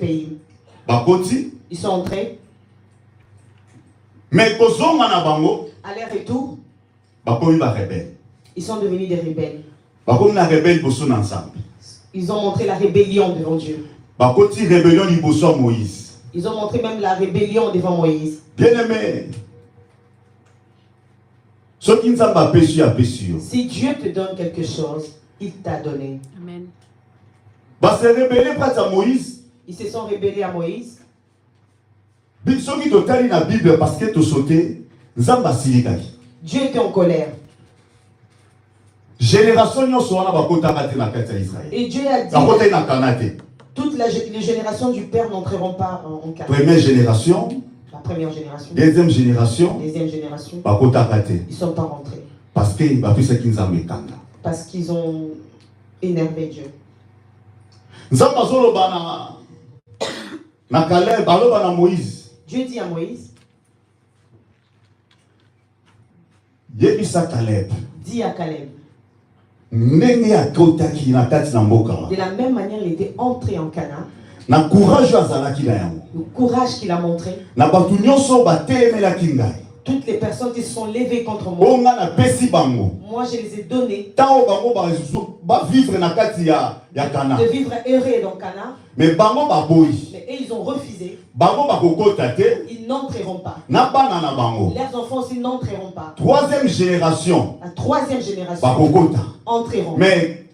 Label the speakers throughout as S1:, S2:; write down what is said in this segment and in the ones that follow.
S1: pays.
S2: Bakoti.
S1: Ils sont entrés.
S2: Mais kozonga na bango.
S1: À leur retour,
S2: Bakomi ba rebelle.
S1: ils sont devenus des rebelles.
S2: Bakomi na rebelle bosso ensemble.
S1: Ils ont montré la rébellion devant Dieu.
S2: Bakoti rébellion liboso à Moïse.
S1: Ils ont montré même la rébellion devant Moïse.
S2: Bien-aimé.
S1: Si Dieu te donne quelque chose, il t'a donné.
S3: Amen.
S2: Bah se rébeller près à Moïse.
S1: Ils se sont rébellés à Moïse.
S2: Ceux qui totali la Bible parce que tu sauté, Nzamba silikaki.
S1: Dieu était en colère.
S2: Génération nyonso wana bakota kati na kati ya Israël.
S1: Et Dieu a dit
S2: bakota na Kanate.
S1: Toutes les générations du Père n'entreront pas en Canaan.
S2: Première génération.
S1: La première génération.
S2: Deuxième génération.
S1: Deuxième génération.
S2: Bakota kati.
S1: Ils sont pas rentrés.
S2: Parce que bapisa kinzambe kanga.
S1: Parce qu'ils ont énervé Dieu.
S2: Nzamba zoloba na Caleb, aloba na Moïse.
S1: Dieu dit à Moïse.
S2: Yebisa Caleb.
S1: Dis à Caleb.
S2: De
S1: la même manière, il était entré en Canaan.
S2: Le
S1: courage qu'il a montré. Toutes les personnes qui se sont levées contre moi. Moi, je les ai donnés. De vivre heureux dans Canaan. Mais eux, ils ont refusé. Ils n'entreront pas. Leurs enfants aussi n'entreront pas.
S2: Troisième génération.
S1: La troisième génération entreront.
S2: Mais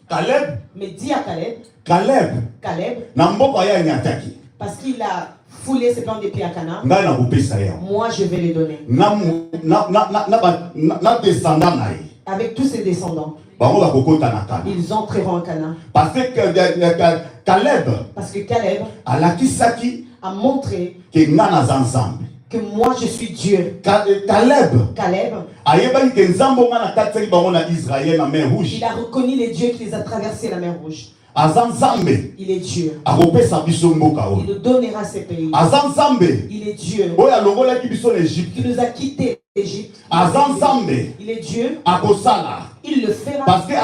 S2: Caleb.
S1: Mais dis à Caleb.
S2: Caleb.
S1: Parce qu'il a foulé ses plans de pied à Canaan. Moi, je vais les donner. Avec tous ses descendants. Ils entreront en Canaan.
S2: Parce que Caleb
S1: a montré que moi je suis Dieu.
S2: Caleb
S1: il a reconnu les dieux qui les a traversés la mer Rouge. Il est Dieu. Il nous donnera ces pays. Il est Dieu. Qui nous a quittés l'Égypte. Il est Dieu. Il le fera. Parce qu'il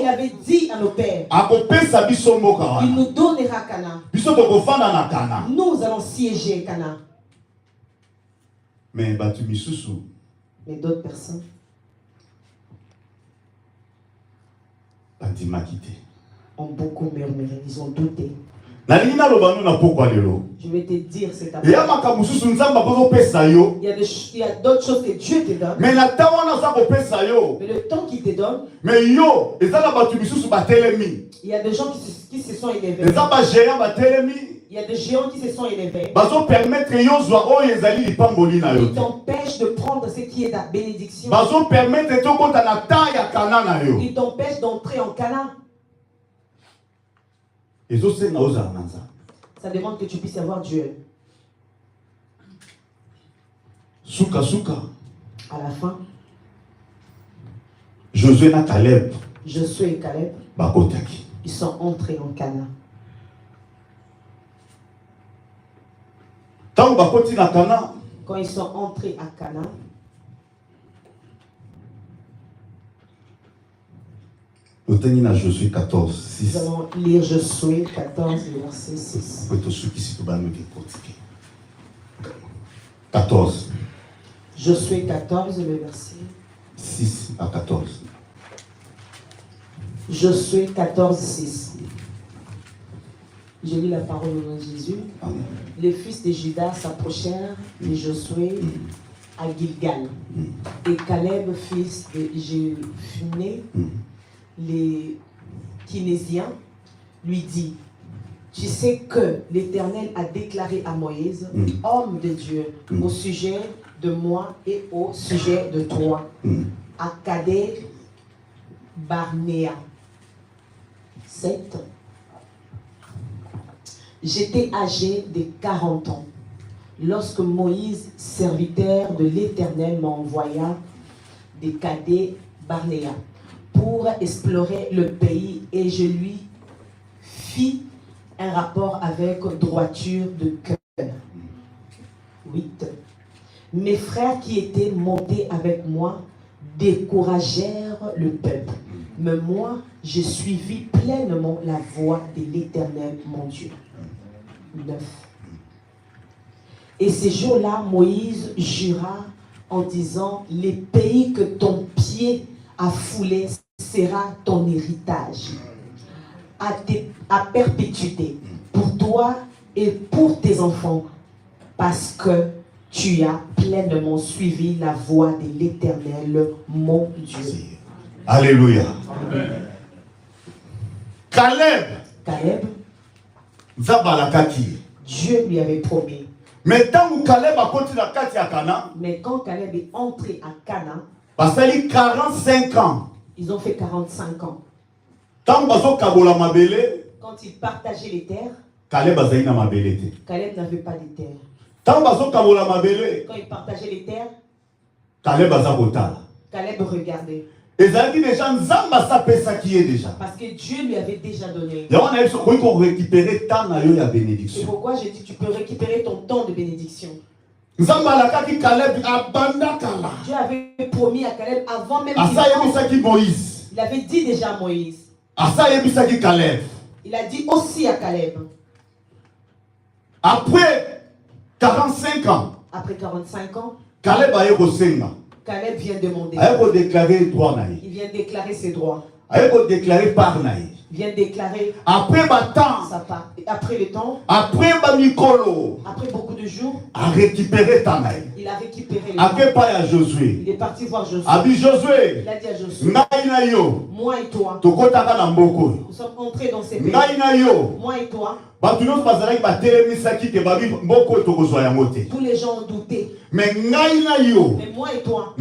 S1: avait dit à nos pères. Il nous donnera Canaan. Nous allons siéger Canaan.
S2: Mais
S1: d'autres personnes ont beaucoup murmuré, ils ont douté. Je vais te dire cet après. Il y a d'autres choses que Dieu te donne. Mais le temps qu'il te donne, il y a des gens qui se sont élevés. Il y a des géants qui se sont élevés. Ils t'empêchent de prendre ce qui est ta bénédiction. Ils t'empêchent d'entrer en Canaan. Ça demande que tu puisses avoir Dieu. À la fin,
S2: Josué et Caleb,
S1: ils sont entrés en Canaan. Quand ils sont entrés à Canaan,
S2: nous allons Josué 14, 6.
S1: Nous allons lire Josué 14, verset 6.
S2: 14.
S1: Josué 14, le verset
S2: 6 à 14.
S1: Josué 14, 6. Je lis la parole au nom de Jésus.
S2: Amen.
S1: Les fils de Juda s'approchèrent de Josué à Gilgal. Et Caleb, fils de Jephunnée, les Kinésiens, lui dit: tu sais que l'Éternel a déclaré à Moïse, homme de Dieu, au sujet de moi et au sujet de toi, à Kadé Barnéa. 7. J'étais âgé de 40 ans lorsque Moïse, serviteur de l'Éternel, m'envoya de Kadé Barnéa pour explorer le pays, et je lui fis un rapport avec droiture de cœur. 8. Mes frères qui étaient montés avec moi découragèrent le peuple, mais moi j'ai suivi pleinement la voie de l'Éternel, mon Dieu. 9. Et ces jours-là, Moïse jura en disant, les pays que ton pied a foulés sera ton héritage à perpétuité pour toi et pour tes enfants, parce que tu as pleinement suivi la voie de l'Éternel, mon Dieu.
S2: Alléluia. Caleb,
S1: Dieu lui avait promis.
S2: mais
S1: quand Caleb est entré à Canaan,
S2: 45 ans.
S1: Ils ont fait 45 ans. Quand ils partageaient les terres, Caleb n'avait pas de terres. Quand ils partageaient les terres, Caleb regardait. Parce que Dieu lui avait déjà donné. C'est pourquoi j'ai dit que tu peux récupérer ton temps de bénédiction. Dieu avait promis à Caleb avant même qu'il Moïse. Il avait dit déjà à Moïse. Il a dit aussi à Caleb.
S2: Après 45 ans, Caleb
S1: vient demander. Il vient déclarer ses droits. Il vient déclarer
S2: après
S1: sa part. Après le temps,
S2: après
S1: beaucoup de jours, il a récupéré
S2: Josué.
S1: Il est parti voir Josué. Il a dit à Josué, moi et toi, nous sommes entrés dans ces pays. Moi et toi, tous les gens ont douté. Mais moi et toi,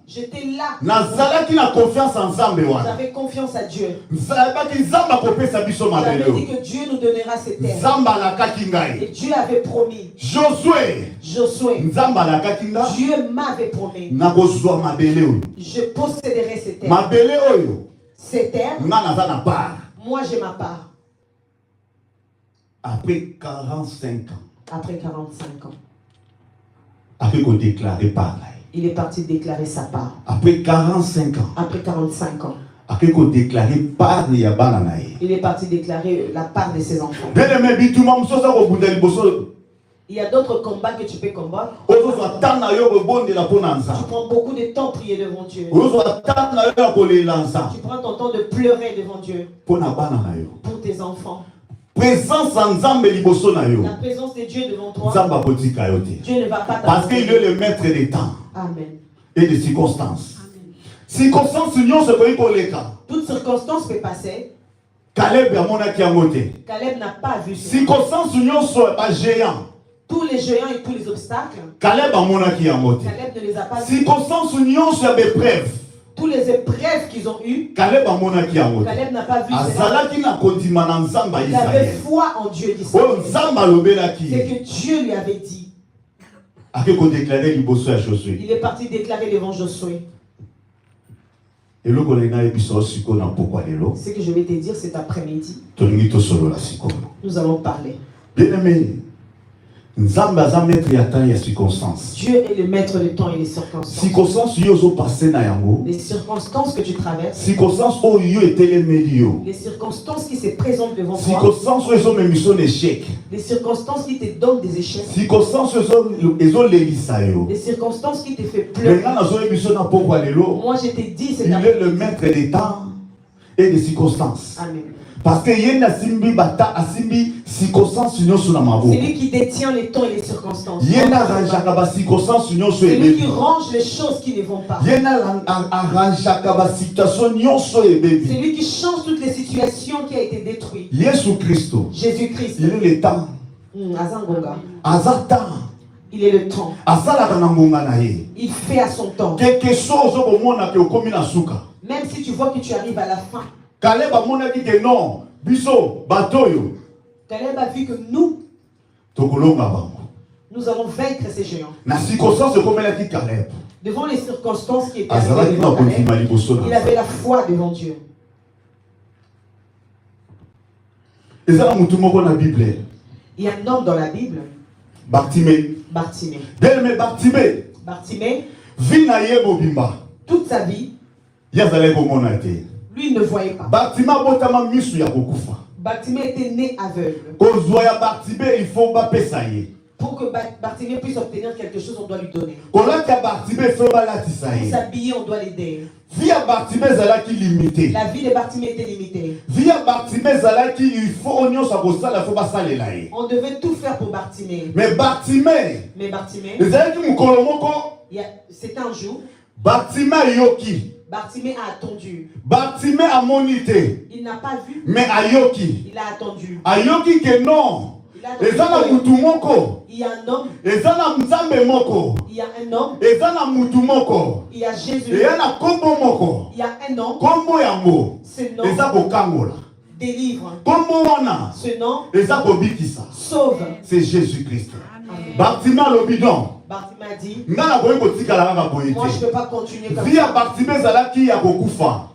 S1: j'étais là. J'avais confiance à Dieu. J'avais dit que Dieu nous donnera ces terres. Et Dieu avait promis. Josué, Dieu m'avait promis. Je posséderai ces terres. Ces terres, moi j'ai ma part.
S2: Après 45 ans.
S1: Il est parti déclarer sa part.
S2: Après 45 ans.
S1: Il est parti déclarer la part de ses enfants. Il y a d'autres combats que tu peux combattre. Tu prends beaucoup de temps à prier devant Dieu. Tu prends ton temps de pleurer devant Dieu. Pour tes enfants. La présence de Dieu devant toi. Dieu ne va pas t'abandonner.
S2: Parce qu'il est le maître des temps.
S1: Amen.
S2: Et des circonstances.
S1: Toute circonstance peut passer.
S2: Caleb n'a
S1: pas vu ça. Tous les géants et tous les obstacles, Caleb ne les a pas vus. Tous les épreuves qu'ils ont eues, Caleb n'a pas vu cela. Il avait foi en Dieu d'Israël. C'est que Dieu lui avait dit. Il est parti déclarer devant Josué. Ce que je vais te dire cet après-midi, nous allons parler.
S2: Bien-aimé, Dieu
S1: est le maître du temps et les circonstances. Les circonstances que tu traverses, les circonstances qui se présentent devant toi, les circonstances qui te donnent des échecs, les circonstances qui te font pleurer. Moi je te dis, c'est
S2: il est le maître des temps et des circonstances.
S1: Amen.
S2: Parce que c'est
S1: lui qui détient les temps et les circonstances. C'est lui qui range les choses qui ne vont pas. C'est lui qui change toutes les situations qui ont été détruites. Jésus-Christ.
S2: Il est le temps.
S1: Il est le temps. Il fait à son temps. Même si tu vois que tu arrives à la fin. Caleb a vu que nous allons vaincre ces géants. Devant les circonstances qui étaient arrivées devant Caleb, il avait la foi devant Dieu. Il y a un homme dans la Bible, Bartimée. Bartimée, toute sa vie, Lui, il ne voyait pas.
S2: Bartimée botama misu ya kokufa.
S1: Bartimée était né aveugle.
S2: Kozwa ya Bartimée il faut ba pesaye.
S1: Pour que Bartimée puisse obtenir quelque chose, on doit lui donner.
S2: Kolata ya Bartimée faut ba latisa
S1: Pour
S2: ye.
S1: s'habiller, on doit l'aider.
S2: Vie ya Bartimée zalaki limité.
S1: La vie de Bartimée était limitée.
S2: Vie ya Bartimée zalaki il faut onyo sa kosala faut ba salela ye.
S1: On devait tout faire pour Bartimée.
S2: Mais Bartimée
S1: Bartimée,
S2: mukolo moko
S1: c'était un jour,
S2: Bartimée yoki.
S1: Bartimée a attendu.
S2: Bartimée a monité.
S1: Il n'a pas vu,
S2: Mais ayoki.
S1: il a attendu.
S2: Ayoki que non.
S1: Il a attendu.
S2: Ezana mutu moko.
S1: Il y a un homme,
S2: Ezana nzambe moko.
S1: il y a un homme,
S2: Ezana mutu moko.
S1: il y a Jésus,
S2: Eyana kombo moko.
S1: il y a un homme,
S2: Kombo yango.
S1: ce nom
S2: Eza kokangola.
S1: délivre,
S2: Kombo wana.
S1: ce nom
S2: Eza kobikisa.
S1: sauve.
S2: C'est Jésus-Christ.
S1: Amen.
S2: Bartimée lobidon.
S1: Bartimée a dit,
S2: Ngana boye kotikala kaka boye
S1: moi je ne
S2: te.
S1: peux pas continuer comme
S2: Vie ya
S1: ça.
S2: Bartimée zalaki ya kokufa.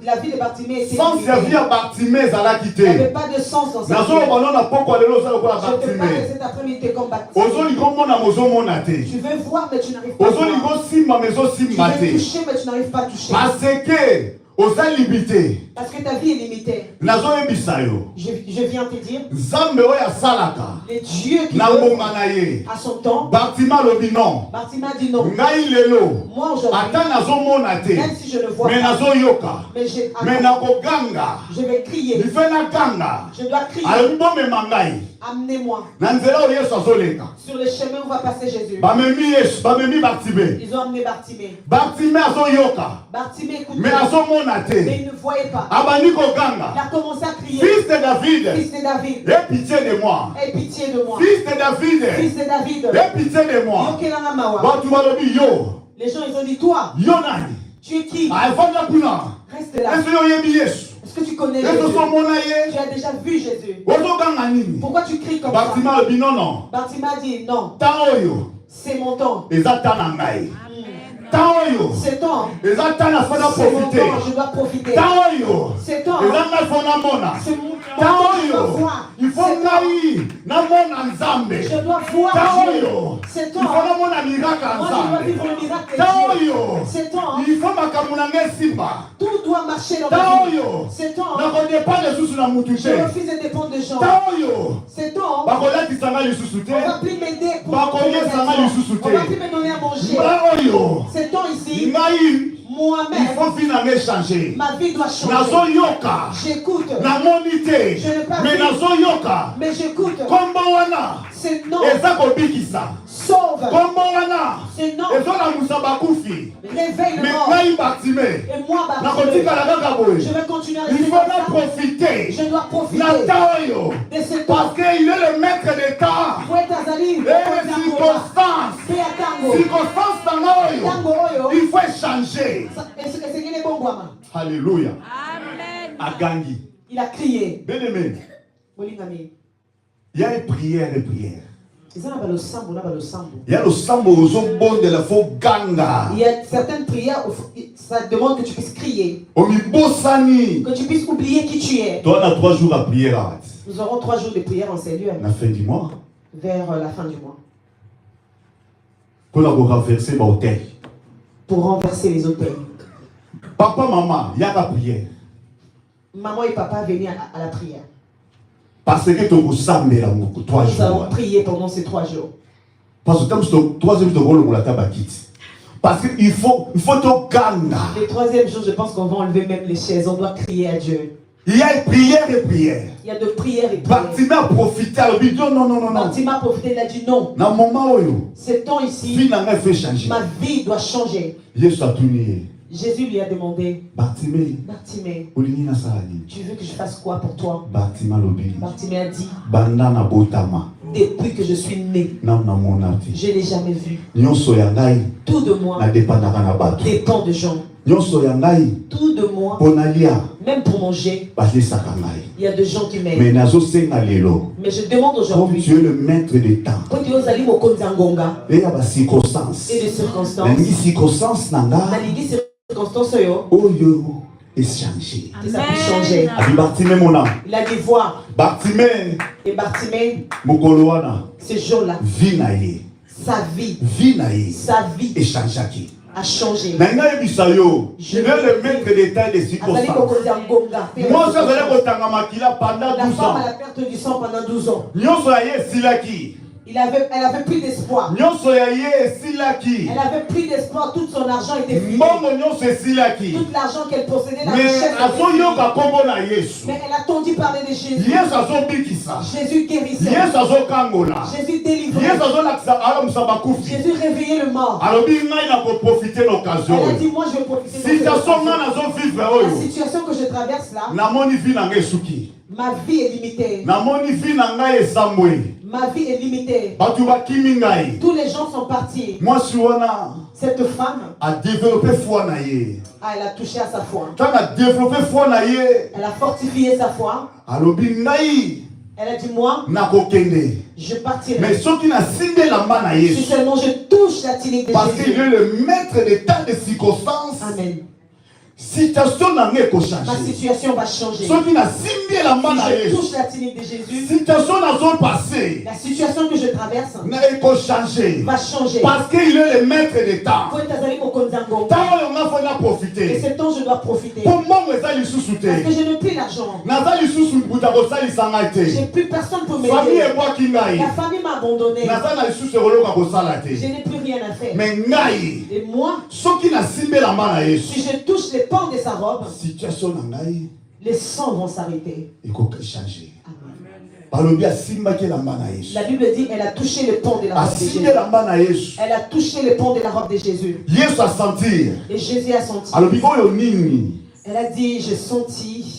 S1: La vie de Bartimée était
S2: Sans
S1: limitée.
S2: servir à Bartimée zalaki
S1: Il n'y avait
S2: te.
S1: pas de sens dans sa vie.
S2: Nazo bano na poko lelo za lokola
S1: Je ne peux pas
S2: Bartimée.
S1: que cet après-midi t'es comme Bartimée.
S2: Ozoli komona mozomona te.
S1: Tu veux voir, mais tu n'arrives pas à
S2: Ozoli
S1: voir.
S2: kosimba mezo
S1: Tu
S2: simba
S1: veux
S2: te.
S1: toucher, mais tu n'arrives pas à toucher.
S2: Parce que oza limité.
S1: Parce que ta vie est limitée.
S2: Nazo yebisa yo.
S1: Je viens te dire,
S2: Nzambe oyo asalaka.
S1: les dieux qui
S2: Na
S1: veulent
S2: mbonga na ye.
S1: à son temps,
S2: Bartimée lobi non.
S1: Bartimée a dit non.
S2: Ngai lelo.
S1: Moi aujourd'hui,
S2: Ata nazomona te.
S1: même si je ne vois
S2: Mais
S1: pas,
S2: nazoyoka.
S1: mais
S2: Mais nakoganga.
S1: je vais crier.
S2: Life nakanga.
S1: Je dois crier.
S2: Alobi bomema ngai.
S1: Amenez-moi.
S2: Na nzela oyo Yesu azoleka.
S1: Sur le chemin où va passer Jésus.
S2: Bamemi Yesu, bamemi Bartimée.
S1: Ils ont amené Bartimée.
S2: Bartimée azoyoka.
S1: Bartimée écoutait,
S2: Mais azomona te.
S1: mais il ne voyait pas.
S2: Abandi koganga.
S1: Il a commencé à crier.
S2: Fils de David,
S1: Fils de David,
S2: aie pitié de moi.
S1: aie pitié de moi.
S2: Fils de David,
S1: Fils de David,
S2: aie pitié de moi.
S1: Yokelanga mawa.
S2: Batu balobi yo.
S1: Les gens ils ont dit, toi,
S2: Yo nani?
S1: tu es qui?
S2: Alfanda kuna.
S1: Reste là.
S2: Est-ce yo yebi Yesu?
S1: Est-ce que tu connais
S2: Est-ce
S1: Jésus?
S2: so mona ye?
S1: Tu as déjà vu Jésus.
S2: Ozoganga nini?
S1: Pourquoi tu cries comme ça?
S2: Bartimée alobi non non.
S1: Bartimée a dit, non,
S2: Temps oyo
S1: c'est mon temps.
S2: eza temps na ngai. Temps oyo
S1: C'est temps.
S2: eza temps na fanda
S1: C'est mon
S2: profiter.
S1: temps, je dois profiter.
S2: Temps oyo
S1: C'est temps.
S2: eza ngai fona mona.
S1: C'est mon
S2: Temps
S1: temps, je dois
S2: oyo
S1: voir.
S2: il faut
S1: C'est temps.
S2: ngai na mona nzambe.
S1: Je dois voir
S2: Temps
S1: Dieu.
S2: oyo
S1: C'est
S2: il
S1: temps.
S2: faut na mona miracle
S1: Moi, je dois
S2: nzambe.
S1: vivre le miracle
S2: Temps
S1: de Dieu.
S2: oyo
S1: C'est temps.
S2: il faut makambo na ngai simba.
S1: Tout doit marcher dans
S2: Temps
S1: ma vie.
S2: oyo
S1: C'est temps.
S2: nakodepende lisusu na mutu
S1: Je
S2: te.
S1: refuse de dépendre de gens.
S2: Temps oyo
S1: C'est temps.
S2: bakolatisa ngai lisusu te.
S1: On va plus m'aider pour
S2: Bakonyesa
S1: pour
S2: ngai
S1: les
S2: lisusu
S1: vêtements.
S2: te.
S1: On va plus me donner à manger.
S2: Nga oyo
S1: C'est temps ici.
S2: ngai il
S1: Moi-même,
S2: faut vie na ngai changer.
S1: ma vie doit changer.
S2: Nazoyoka
S1: J'écoute.
S2: namoni te
S1: Je n'ai pas
S2: mais
S1: vu.
S2: nazoyoka
S1: Mais j'écoute.
S2: kombo wana
S1: C'est non.
S2: eza kobikisa.
S1: Sauve.
S2: Kombo wana
S1: C'est non.
S2: ezolamusa bakufi.
S1: Réveille le
S2: Mais
S1: mort.
S2: ngai Bartimée
S1: Et moi, Bartimée,
S2: nakotikala kaka boye.
S1: je vais continuer à
S2: Il
S1: rester
S2: faut
S1: comme
S2: na
S1: ça.
S2: profiter
S1: Je dois profiter
S2: na temps oyo
S1: de ce
S2: parce
S1: temps.
S2: qu'il est le maître des temps.
S1: Pour être azali,
S2: Et
S1: pour être
S2: circonstance
S1: tango.
S2: circonstance nanga oyo
S1: Tango oyo.
S2: il faut changer.
S1: Esengeli ebongwama.
S2: Alléluia.
S3: Amen.
S2: Agangi.
S1: Il a crié.
S2: Bien-aimé,
S1: Bolingami.
S2: il y a une prière et prière.
S1: Eza na balosambo na balosambo.
S2: Il y a le sambo de la faux ganga.
S1: Il y a certaines prières où ça demande que tu puisses crier,
S2: Omibosani.
S1: que tu puisses oublier qui tu es.
S2: Toi, on a 3 jours à prier. Arrête.
S1: Nous aurons 3 jours de prière en ces lieux
S2: La fin du mois.
S1: vers la fin du mois
S2: Pour la renverser mon hôtel.
S1: pour renverser les autels.
S2: Papa, maman, il y a la prière.
S1: Maman et papa venaient à la prière.
S2: Parce que tu as samé 3
S1: Nous avons
S2: jours.
S1: prié pendant ces 3 jours.
S2: Parce que le 3e jour, on a tabakite. Parce qu'il faut te ganga.
S1: Le 3e jour, je pense qu'on va enlever même les chaises. On doit crier à Dieu.
S2: Il y a une prière et prière.
S1: Il y a de prières et prières.
S2: Bartimée a profité. Alors, il dit non, non, non, non.
S1: Bartimée a profité, il a dit non.
S2: Dans le moment où
S1: Ce temps ici,
S2: vie n'a fait changer.
S1: ma vie doit changer.
S2: Jésus a tout nié.
S1: Jésus lui a demandé,
S2: Bartimée,
S1: Bartimée,
S2: Olini na sali.
S1: tu veux que je fasse quoi pour toi?
S2: Bartimée lobi.
S1: Bartimée a dit,
S2: Banda na botama.
S1: depuis que je suis né,
S2: Na na monati.
S1: je n'ai jamais vu.
S2: Nyonso ya ngai
S1: Tout de moi
S2: na dépendaka na bato.
S1: dépend de gens.
S2: Nyonso ya ngai
S1: Tout de moi,
S2: ponalia
S1: même pour manger,
S2: basisaka ngai.
S1: il y a des gens qui
S2: Mais
S1: m'aiment.
S2: nazo senga lelo.
S1: Mais je demande
S2: Comme
S1: aujourd'hui,
S2: tu es le maître des temps.
S1: quand tu ozali mokonzi ya ngonga
S2: Et ya ba circonstance.
S1: et de circonstances,
S2: Nangi circonstance nanga
S1: nalingi circonstances oyo,
S2: oyo échanger.
S1: que ça puisse changer.
S2: Abi Bartimée mona.
S1: Il a dit voir.
S2: Bartimée
S1: Et Bartimée,
S2: mokolo wana
S1: ce jour-là,
S2: vie na ye.
S1: sa vie
S2: Vie na ye
S1: échangeaki. a changé.
S2: Il est le maître des temps et des circonstances. Moi, je vais pendant
S1: La
S2: 12
S1: femme
S2: ans.
S1: a la perte du sang pendant 12 ans.
S2: Elle
S1: Elle avait plus d'espoir. Elle avait plus d'espoir. Tout son argent était fini. Tout l'argent qu'elle possédait, la richesse était finie. Mais elle a entendu parler de Jésus. Jésus guérissait. Jésus délivrait. Jésus réveillait le mort. Elle a dit, moi je vais profiter de la situation que je traverse là. Ma vie est limitée. Ma vie est limitée. Tous les gens sont partis. Cette femme
S2: a développé foi na ye.
S1: elle a touché à sa foi.
S2: Quand elle a développé foi na ye,
S1: Elle a fortifié sa foi.
S2: alobi ngai
S1: Elle a dit, moi,
S2: nakokende.
S1: je partirai.
S2: Mais ceux qui n'a simbe la main na
S1: Si
S2: Yesu,
S1: seulement je touche la tunique de
S2: parce qu'il
S1: Jésus.
S2: est le maître des tas de circonstances,
S1: Amen.
S2: situation n'a rien qu'au
S1: Ma
S2: changer.
S1: situation va changer.
S2: Ceux qui n'a simbe la main na
S1: Si je
S2: Yesu,
S1: touche la tunique de Jésus,
S2: situation n'a pas passé,
S1: la situation que je traverse
S2: n'a rien qu'au changer.
S1: va changer.
S2: Parce qu'il est le maître des temps.
S1: Tant
S2: Tant on a fait
S1: et
S2: profiter.
S1: ce temps, je dois profiter.
S2: Pour moi, je vais sous
S1: Parce que je n'ai plus l'argent.
S2: Naza lisusu buta lisangate.
S1: J'ai plus personne pour
S2: Famille
S1: m'aider.
S2: et moi qui ngai.
S1: La famille m'a abandonné.
S2: Naza na lisusu roloka kosalate.
S1: Je n'ai plus rien à faire.
S2: Mais ngai.
S1: Et moi,
S2: Soki na simbe la main na Yesu.
S1: si je touche les pans de sa robe,
S2: Situation na ngai
S1: les sangs vont s'arrêter.
S2: eko changer.
S1: Amen.
S2: Balobi asimba ke la main na Yesu.
S1: La Bible dit, elle a touché le pan de la robe de Jésus.
S2: Asimbe la main na Yesu.
S1: Elle a touché le pan de la robe de Jésus.
S2: Yesu a sentir.
S1: Et Jésus a senti.
S2: Alobi oyo nini.
S1: Elle a dit, j'ai senti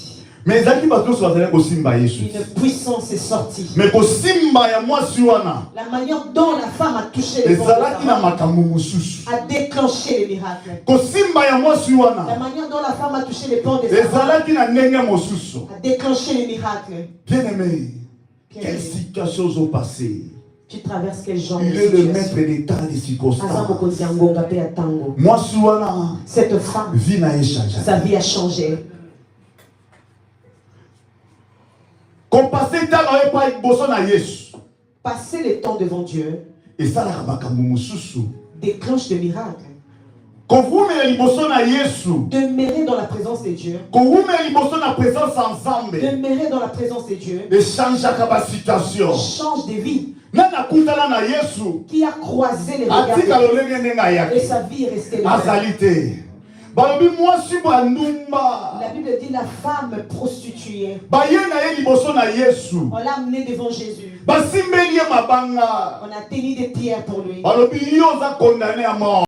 S2: Mais ezaki bato so bazali kosimba Yesu.
S1: une puissance est sortie.
S2: Mais kosimba ya mwasi wana
S1: La manière dont la femme a touché le pan de
S2: ezalaki na
S1: sa robe
S2: makambo mosusu.
S1: a déclenché le miracle.
S2: Kosimba ya mwasi
S1: La
S2: wana
S1: manière dont la femme a touché le pan de sa robe
S2: ezalaki na ndenge mosusu.
S1: a déclenché le miracle.
S2: Bien-aimé,
S1: Bien
S2: quelles
S1: aimé.
S2: situations ont passé?
S1: Tu traverses quel genre de
S2: Il est le maître
S1: situation?
S2: des temps des circonstances.
S1: Tango.
S2: Mwasi wana
S1: Cette femme,
S2: vie na échangé.
S1: sa vie a changé.
S2: Qu'on passait tant on pas bosso na Yesu.
S1: Passer le temps devant Dieu
S2: Et ça la makambo mosusu.
S1: déclenche de miracles.
S2: Qu'on vous met liboso na Yesu.
S1: Demeurer dans la présence de Dieu.
S2: Qu'on vous met liboso na présence ensemble.
S1: Demeurer dans la présence de Dieu
S2: Et change la situation.
S1: change de vie.
S2: Nana kutala na Yesu.
S1: Qui a croisé les regards
S2: Atika
S1: de Dieu.
S2: lolenge nenga
S1: Et
S2: yaki.
S1: sa vie est restée là.
S2: Azalité. Balobi mwasi bandumba.
S1: La Bible dit la femme prostituée.
S2: Baye na ye liboso na Yesu.
S1: On l'a amenée devant Jésus.
S2: Basimbeli ye mabanga.
S1: On a tenu des pierres pour lui.
S2: Balobi yo za condamné à mort.